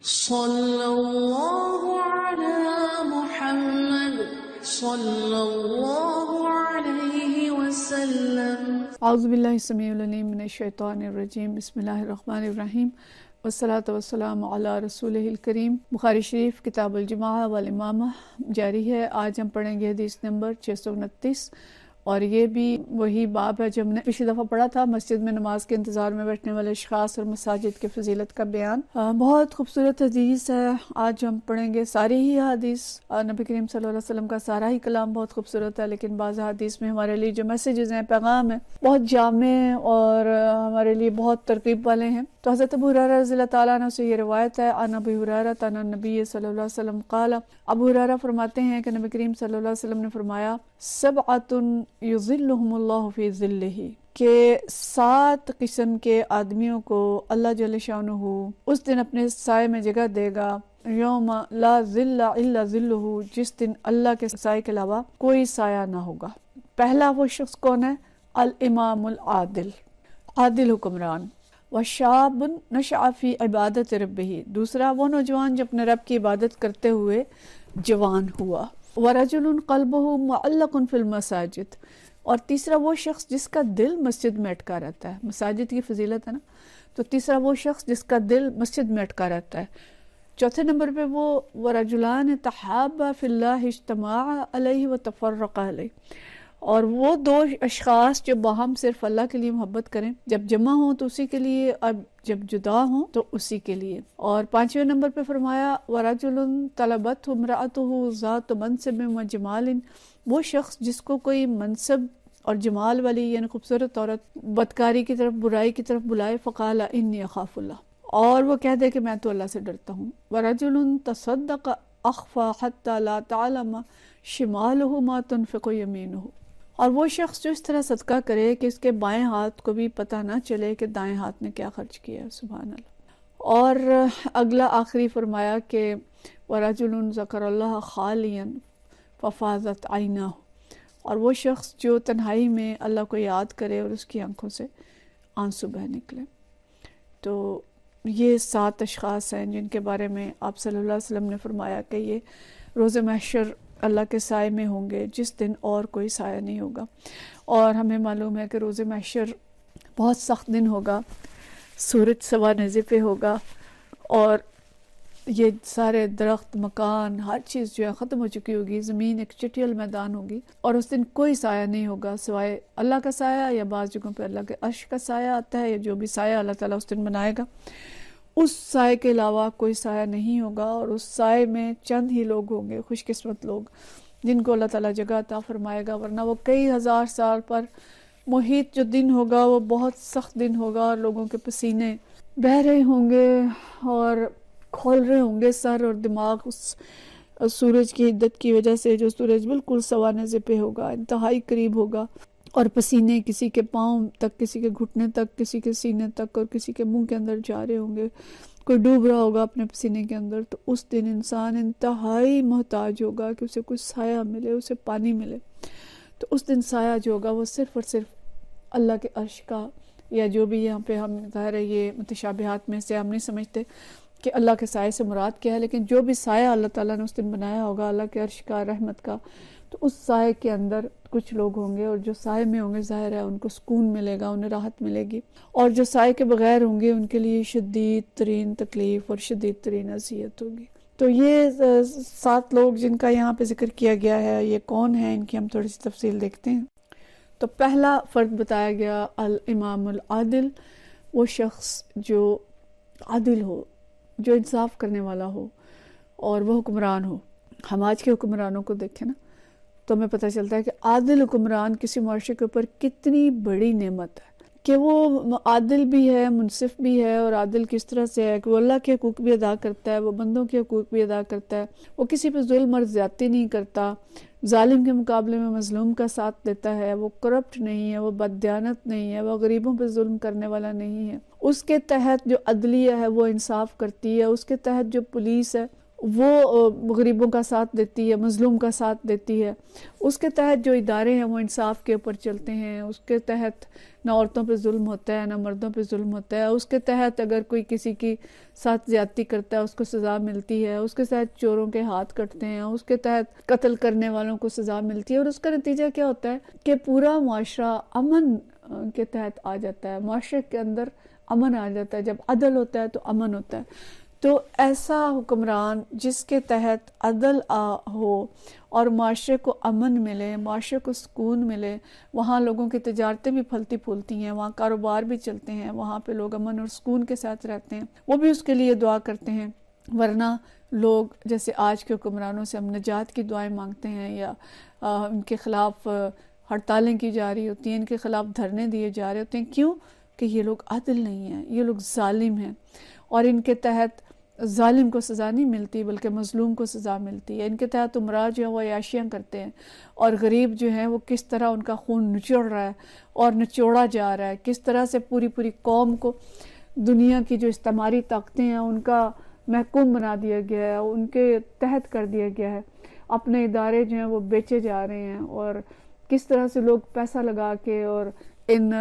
صلی اللہ علی محمد صلی اللہ علیہ وسلم۔ اعوذ باللہ السمیع العلیم من الشیطان الرجیم، بسم اللہ الرحمن الرحیم، والصلاۃ والسلام علی رسولہ الکریم۔ بخاری شریف کتاب الجماع والامامہ جاری ہے۔ آج ہم پڑھیں گے حدیث نمبر 629، اور یہ بھی وہی باب ہے جو ہم نے پچھلی دفعہ پڑھا تھا، مسجد میں نماز کے انتظار میں بیٹھنے والے اشخاص اور مساجد کی فضیلت کا بیان۔ بہت خوبصورت حدیث ہے۔ آج ہم پڑھیں گے ساری ہی حدیث۔ نبی کریم صلی اللہ علیہ وسلم کا سارا ہی کلام بہت خوبصورت ہے، لیکن بعض حدیث میں ہمارے لیے جو میسیجز ہیں، پیغام ہیں، بہت جامع اور ہمارے لیے بہت ترغیب والے ہیں۔ تو حضرت ابو ہریرہ رضی اللہ تعالیٰ عنہ سے یہ روایت ہے، عن ابی ہریرہ عن النبی صلی اللہ علیہ وسلم قال، ابو ہریرہ فرماتے ہیں کہ نبی کریم صلی اللہ علیہ وسلم نے فرمایا، سبعۃ یظلھم اللہ فی ظلہ، کہ 7 قسم کے آدمیوں کو اللہ جل شانہ اس دن اپنے سائے میں جگہ دے گا، یوم لا ظل الا ظلہ، جس دن اللہ کے سائے کے علاوہ کوئی سایہ نہ ہوگا۔ پہلا وہ شخص کون ہے؟ الامام العادل، عادل حکمران۔ وشاب نشأ فی عبادت ربہ، دوسرا وہ نوجوان جو اپنے رب کی عبادت کرتے ہوئے جوان ہوا۔ ورجل قلبہ معلق فی المساجد، اور تیسرا وہ شخص جس کا دل مسجد میں اٹکا رہتا ہے۔ مساجد کی فضیلت ہے نا، تو تیسرا وہ شخص جس کا دل مسجد میں اٹکا رہتا ہے۔ چوتھے نمبر پہ وہ ورجلان تحابا فی اللہ اجتماعا علیہ وتفرقا علیہ، اور وہ 2 اشخاص جو باہم صرف اللہ کے لیے محبت کریں، جب جمع ہوں تو اسی کے لیے، اور جب جدا ہوں تو اسی کے لیے۔ اور 5ویں نمبر پہ فرمایا وَرَجُلٌ طَلَبَتْهُ امْرَأَتُهُ ذَاتُ مَنْصِبٍ وَجَمَالٍ، وہ شخص جس کو کوئی منصب اور جمال والی یعنی خوبصورت عورت بدکاری کی طرف، برائی کی طرف بلائے، فقال انی اخاف اللہ، اور وہ کہہ دے کہ میں تو اللہ سے ڈرتا ہوں۔ وَرَجُلٌ تَصَدَّقَ أَخْفَى حَتَّى لَا تَعْلَمَ شِمَالُهُ مَا تُنْفِقُ يَمِينُهُ، اور وہ شخص جو اس طرح صدقہ کرے کہ اس کے بائیں ہاتھ کو بھی پتہ نہ چلے کہ دائیں ہاتھ نے کیا خرچ کیا ہے، سبحان اللہ۔ اور اگلا آخری فرمایا کہ وَرَجُلٌ ذَكَرَ اللَّهَ خَالِيًا فَفَاضَتْ عَيْنَاهُ، اور وہ شخص جو تنہائی میں اللہ کو یاد کرے اور اس کی آنکھوں سے آنسو بہہ نکلے۔ تو یہ 7 اشخاص ہیں جن کے بارے میں آپ صلی اللہ علیہ وسلم نے فرمایا کہ یہ روز محشر اللہ کے سائے میں ہوں گے جس دن اور کوئی سایہ نہیں ہوگا۔ اور ہمیں معلوم ہے کہ روز محشر بہت سخت دن ہوگا، سورج سوا نیزے پہ ہوگا، اور یہ سارے درخت، مکان، ہر چیز جو ہے ختم ہو چکی ہوگی، زمین ایک چٹیل میدان ہوگی، اور اس دن کوئی سایہ نہیں ہوگا سوائے اللہ کا سایہ، یا بعض جگہوں پہ اللہ کے عرش کا سایہ آتا ہے، یا جو بھی سایہ اللہ تعالیٰ اس دن بنائے گا، اس سائے کے علاوہ کوئی سایہ نہیں ہوگا۔ اور اس سائے میں چند ہی لوگ ہوں گے، خوش قسمت لوگ، جن کو اللہ تعالیٰ جگہ عطا فرمائے گا، ورنہ وہ کئی ہزار سال پر محیط جو دن ہوگا وہ بہت سخت دن ہوگا، اور لوگوں کے پسینے بہہ رہے ہوں گے اور کھول رہے ہوں گے سر اور دماغ، اس سورج کی حدت کی وجہ سے، جو سورج بالکل سوا نیزے پہ ہوگا، انتہائی قریب ہوگا، اور پسینے کسی کے پاؤں تک، کسی کے گھٹنے تک، کسی کے سینے تک، اور کسی کے منہ کے اندر جا رہے ہوں گے، کوئی ڈوب رہا ہوگا اپنے پسینے کے اندر۔ تو اس دن انسان انتہائی محتاج ہوگا کہ اسے کچھ سایہ ملے، اسے پانی ملے۔ تو اس دن سایہ جو ہوگا وہ صرف اور صرف اللہ کے عرش کا، یا جو بھی یہاں پہ ہم ظاہر ہے یہ متشابہات میں سے ہم نہیں سمجھتے کہ اللہ کے سائے سے مراد کیا ہے، لیکن جو بھی سایہ اللہ تعالیٰ نے اس دن بنایا ہوگا اللہ کے عرش کا، رحمت کا، تو اس سائے کے اندر کچھ لوگ ہوں گے، اور جو سائے میں ہوں گے ظاہر ہے ان کو سکون ملے گا، انہیں راحت ملے گی، اور جو سائے کے بغیر ہوں گے ان کے لیے شدید ترین تکلیف اور شدید ترین اذیت ہوگی۔ تو یہ 7 لوگ جن کا یہاں پہ ذکر کیا گیا ہے، یہ کون ہیں، ان کی ہم تھوڑی سی تفصیل دیکھتے ہیں۔ تو پہلا فرد بتایا گیا الامام العادل، وہ شخص جو عادل ہو، جو انصاف کرنے والا ہو، اور وہ حکمران ہو۔ ہم آج کے حکمرانوں کو دیکھیں نا، تو ہمیں پتہ چلتا ہے کہ عادل حکمران کسی معاشرے کے اوپر کتنی بڑی نعمت ہے، کہ وہ عادل بھی ہے، منصف بھی ہے، اور عادل کس طرح سے ہے کہ وہ اللہ کے حقوق بھی ادا کرتا ہے، وہ بندوں کے حقوق بھی ادا کرتا ہے، وہ کسی پہ ظلم اور زیادتی نہیں کرتا، ظالم کے مقابلے میں مظلوم کا ساتھ دیتا ہے، وہ کرپٹ نہیں ہے، وہ بددیانت نہیں ہے، وہ غریبوں پہ ظلم کرنے والا نہیں ہے، اس کے تحت جو عدلیہ ہے وہ انصاف کرتی ہے، اس کے تحت جو پولیس ہے وہ غریبوں کا ساتھ دیتی ہے، مظلوم کا ساتھ دیتی ہے، اس کے تحت جو ادارے ہیں وہ انصاف کے اوپر چلتے ہیں، اس کے تحت نہ عورتوں پہ ظلم ہوتا ہے نہ مردوں پہ ظلم ہوتا ہے، اس کے تحت اگر کوئی کسی کی ساتھ زیادتی کرتا ہے اس کو سزا ملتی ہے، اس کے تحت چوروں کے ہاتھ کٹتے ہیں، اس کے تحت قتل کرنے والوں کو سزا ملتی ہے، اور اس کا نتیجہ کیا ہوتا ہے کہ پورا معاشرہ امن کے تحت آ جاتا ہے، معاشرے کے اندر امن آ جاتا ہے۔ جب عدل ہوتا ہے تو امن ہوتا ہے۔ تو ایسا حکمران جس کے تحت عدل ہو اور معاشرے کو امن ملے، معاشرے کو سکون ملے، وہاں لوگوں کی تجارتیں بھی پھلتی پھولتی ہیں، وہاں کاروبار بھی چلتے ہیں، وہاں پہ لوگ امن اور سکون کے ساتھ رہتے ہیں، وہ بھی اس کے لیے دعا کرتے ہیں۔ ورنہ لوگ جیسے آج کے حکمرانوں سے ہم نجات کی دعائیں مانگتے ہیں، یا ان کے خلاف ہڑتالیں کی جا رہی ہوتی ہیں، ان کے خلاف دھرنے دیے جا رہے ہوتے ہیں، کیوں کہ یہ لوگ عادل نہیں ہیں، یہ لوگ ظالم ہیں، اور ان کے تحت ظالم کو سزا نہیں ملتی بلکہ مظلوم کو سزا ملتی ہے۔ ان کے تحت عمرا جو ہے وہ عیاشیاں کرتے ہیں، اور غریب جو ہیں وہ کس طرح ان کا خون نچوڑ رہا ہے اور نچوڑا جا رہا ہے، کس طرح سے پوری پوری قوم کو دنیا کی جو استعماری طاقتیں ہیں ان کا محکوم بنا دیا گیا ہے، ان کے تحت کر دیا گیا ہے، اپنے ادارے جو ہیں وہ بیچے جا رہے ہیں، اور کس طرح سے لوگ پیسہ لگا کے اور ان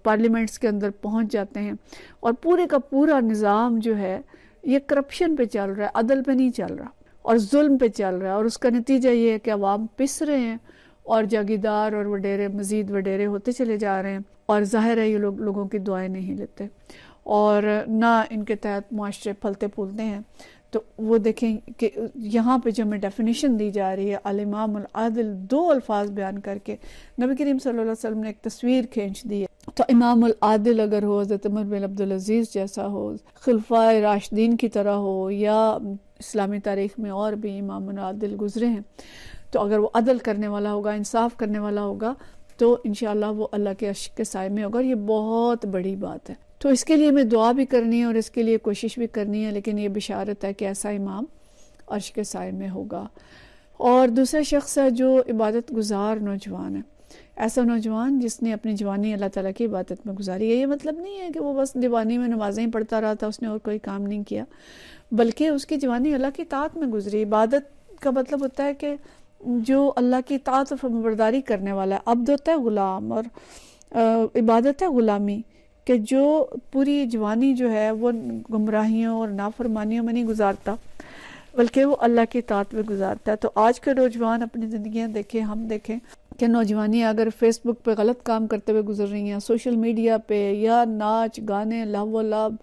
پارلیمنٹس کے اندر پہنچ جاتے ہیں، اور پورے کا پورا نظام جو ہے یہ کرپشن پہ چل رہا ہے، عدل پہ نہیں چل رہا، اور ظلم پہ چل رہا ہے، اور اس کا نتیجہ یہ ہے کہ عوام پس رہے ہیں، اور جاگیردار اور وڈیرے مزید وڈیرے ہوتے چلے جا رہے ہیں، اور ظاہر ہے یہ لوگوں کی دعائیں نہیں لیتے، اور نہ ان کے تحت معاشرے پھلتے پھولتے ہیں۔ تو وہ دیکھیں کہ یہاں پہ جو ہمیں ڈیفینیشن دی جا رہی ہے الامام العادل، دو الفاظ بیان کر کے نبی کریم صلی اللہ علیہ وسلم نے ایک تصویر کھینچ دی ہے۔ تو امام العادل اگر ہو، حضرت عمر بن عبدالعزیز جیسا ہو، خلفائے راشدین کی طرح ہو، یا اسلامی تاریخ میں اور بھی امام العادل گزرے ہیں، تو اگر وہ عدل کرنے والا ہوگا، انصاف کرنے والا ہوگا، تو انشاءاللہ وہ اللہ کے عرش کے سائے میں ہوگا، اور یہ بہت بڑی بات ہے۔ تو اس کے لیے ہمیں دعا بھی کرنی ہے اور اس کے لیے کوشش بھی کرنی ہے، لیکن یہ بشارت ہے کہ ایسا امام عرش کے سائے میں ہوگا۔ اور دوسرا شخص ہے جو عبادت گزار نوجوان ہے، ایسا نوجوان جس نے اپنی جوانی اللہ تعالیٰ کی عبادت میں گزاری ہے۔ یہ مطلب نہیں ہے کہ وہ بس جوانی میں نمازیں ہی پڑھتا رہا تھا، اس نے اور کوئی کام نہیں کیا، بلکہ اس کی جوانی اللہ کی اطاعت میں گزری۔ عبادت کا مطلب ہوتا ہے کہ جو اللہ کی اطاعت اور فرمانبرداری کرنے والا ہے، عبد ہوتا ہے غلام، اور عبادت ہے غلامی، کہ جو پوری جوانی جو ہے وہ گمراہیوں اور نافرمانیوں میں نہیں گزارتا بلکہ وہ اللہ کی اطاعت میں گزارتا ہے۔ تو آج کے نوجوان اپنی زندگیاں دیکھیں، ہم دیکھیں کہ نوجوانی اگر فیس بک پہ غلط کام کرتے ہوئے گزر رہی ہیں، سوشل میڈیا پہ یا ناچ گانے لہو و لعب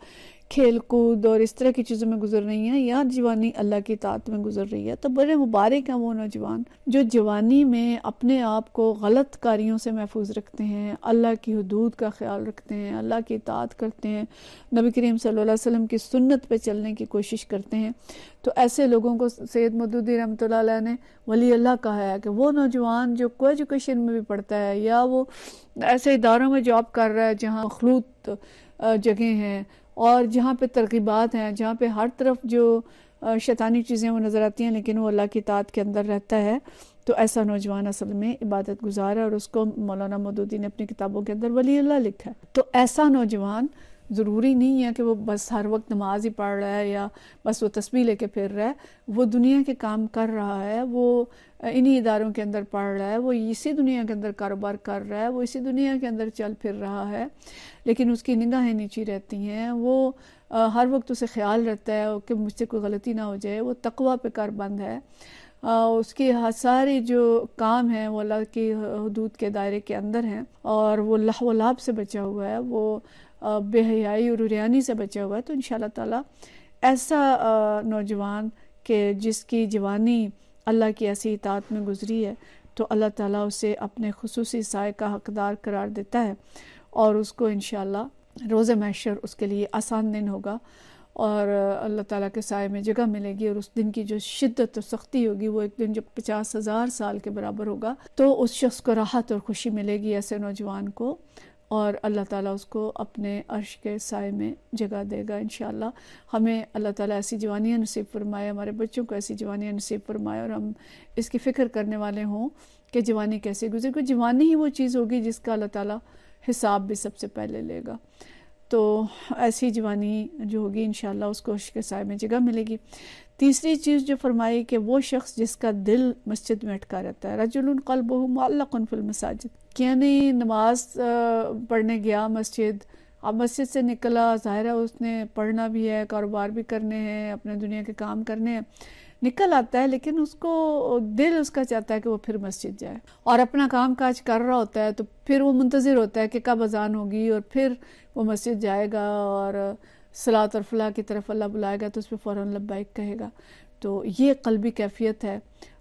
کھیل کود اور اس طرح کی چیزوں میں گزر رہی ہیں، یا جوانی اللہ کی اطاعت میں گزر رہی ہے، تو بڑے مبارک ہیں وہ نوجوان جو جوانی میں اپنے آپ کو غلط کاریوں سے محفوظ رکھتے ہیں، اللہ کی حدود کا خیال رکھتے ہیں، اللہ کی اطاعت کرتے ہیں، نبی کریم صلی اللہ علیہ وسلم کی سنت پہ چلنے کی کوشش کرتے ہیں۔ تو ایسے لوگوں کو سید مودودی رحمۃ اللہ علیہ نے ولی اللہ کہا ہے کہ وہ نوجوان جو کو ایجوکیشن میں بھی پڑھتا ہے، یا وہ ایسے اداروں میں جاب کر رہا ہے جہاں مخلوط جگہیں ہیں اور جہاں پہ ترغیبات ہیں، جہاں پہ ہر طرف جو شیطانی چیزیں وہ نظر آتی ہیں، لیکن وہ اللہ کی اطاعت کے اندر رہتا ہے، تو ایسا نوجوان اصل میں عبادت گزار ہے، اور اس کو مولانا مودودی نے اپنی کتابوں کے اندر ولی اللہ لکھا ہے۔ تو ایسا نوجوان ضروری نہیں ہے کہ وہ بس ہر وقت نماز ہی پڑھ رہا ہے یا بس وہ تسبیح لے کے پھر رہا ہے، وہ دنیا کے کام کر رہا ہے، وہ انہی اداروں کے اندر پڑھ رہا ہے، وہ اسی دنیا کے اندر کاروبار کر رہا ہے، وہ اسی دنیا کے اندر چل پھر رہا ہے، لیکن اس کی نگاہیں نیچی رہتی ہیں، وہ ہر وقت اسے خیال رہتا ہے کہ مجھ سے کوئی غلطی نہ ہو جائے، وہ تقوی پہ کاربند ہے، اس کی ساری جو کام ہیں وہ اللہ کی حدود کے دائرے کے اندر ہیں، اور وہ لہو و لعب سے بچا ہوا ہے، وہ بے حیائی اور عریانی سے بچا ہوا ہے۔ تو انشاءاللہ تعالی ایسا نوجوان کہ جس کی جوانی اللہ کی ایسی اطاعت میں گزری ہے، تو اللہ تعالیٰ اسے اپنے خصوصی سائے کا حقدار قرار دیتا ہے، اور اس کو انشاءاللہ روز محشر اس کے لیے آسان دن ہوگا، اور اللہ تعالیٰ کے سائے میں جگہ ملے گی، اور اس دن کی جو شدت اور سختی ہوگی وہ ایک دن جو 50,000 سال کے برابر ہوگا، تو اس شخص کو راحت اور خوشی ملے گی ایسے نوجوان کو، اور اللہ تعالیٰ اس کو اپنے عرش کے سائے میں جگہ دے گا انشاءاللہ۔ ہمیں اللہ تعالیٰ ایسی جوانیاں نصیب فرمائے، ہمارے بچوں کو ایسی جوانیاں نصیب فرمائے، اور ہم اس کی فکر کرنے والے ہوں کہ جوانی کیسے گزرے، کیونکہ جوانی ہی وہ چیز ہوگی جس کا اللہ تعالیٰ حساب بھی سب سے پہلے لے گا۔ تو ایسی جوانی جو ہوگی انشاءاللہ اس کو عرش کے سائے میں جگہ ملے گی۔ تیسری چیز جو فرمائی کہ وہ شخص جس کا دل مسجد میں اٹکا رہتا ہے، رجل قلبہ معلق فی المساجد، یعنی نماز پڑھنے گیا مسجد، اب مسجد سے نکلا، ظاہر ہے اس نے پڑھنا بھی ہے، کاروبار بھی کرنے ہیں، اپنے دنیا کے کام کرنے ہیں، نکل آتا ہے، لیکن اس کو دل اس کا چاہتا ہے کہ وہ پھر مسجد جائے، اور اپنا کام کاج کر رہا ہوتا ہے تو پھر وہ منتظر ہوتا ہے کہ کب اذان ہوگی اور پھر وہ مسجد جائے گا اور صلاۃ اور فلاح کی طرف اللہ بلائے گا تو اس پہ فوراً لبیک کہے گا۔ تو یہ قلبی کیفیت ہے،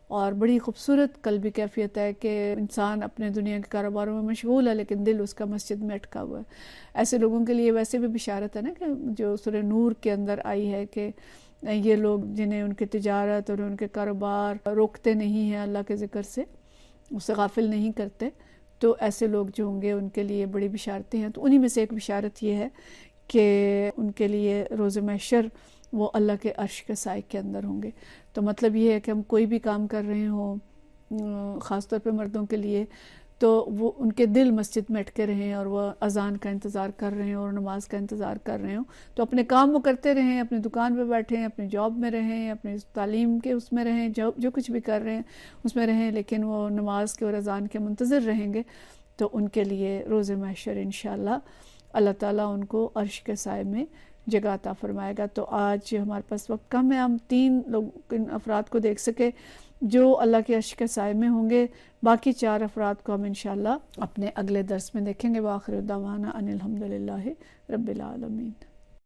اور بڑی خوبصورت قلبی کیفیت ہے کہ انسان اپنے دنیا کے کاروباروں میں مشغول ہے لیکن دل اس کا مسجد میں اٹکا ہوا ہے۔ ایسے لوگوں کے لیے ویسے بھی بشارت ہے نا کہ جو سورہ نور کے اندر آئی ہے کہ یہ لوگ جنہیں ان کی تجارت اور ان کے کاروبار روکتے نہیں ہیں اللہ کے ذکر سے، اس سے غافل نہیں کرتے، تو ایسے لوگ جو ہوں گے ان کے لیے بڑی بشارتیں ہیں۔ تو انہی میں سے ایک بشارت یہ ہے کہ ان کے لیے روز محشر وہ اللہ کے عرش کے سائے کے اندر ہوں گے۔ تو مطلب یہ ہے کہ ہم کوئی بھی کام کر رہے ہوں، خاص طور پہ مردوں کے لیے، تو وہ ان کے دل مسجد میں اٹکے رہیں اور وہ اذان کا انتظار کر رہے ہیں اور نماز کا انتظار کر رہے ہوں، تو اپنے کام وہ کرتے رہیں، اپنی دکان پہ بیٹھیں، اپنی جاب میں رہیں، اپنی تعلیم کے اس میں رہیں، جو کچھ بھی کر رہے ہیں اس میں رہیں، لیکن وہ نماز کے اور اذان کے منتظر رہیں گے، تو ان کے لیے روز محشر انشاءاللہ اللہ تعالیٰ ان کو عرش کے سائے میں جگہ عطا فرمائے گا۔ تو آج ہمارے پاس وقت کم ہے، ہم 3 افراد کو دیکھ سکے جو اللہ کے عرش کے سائے میں ہوں گے، باقی 4 افراد کو ہم انشاءاللہ اپنے اگلے درس میں دیکھیں گے۔ وآخر دعوانا ان الحمدللہ رب العالمین۔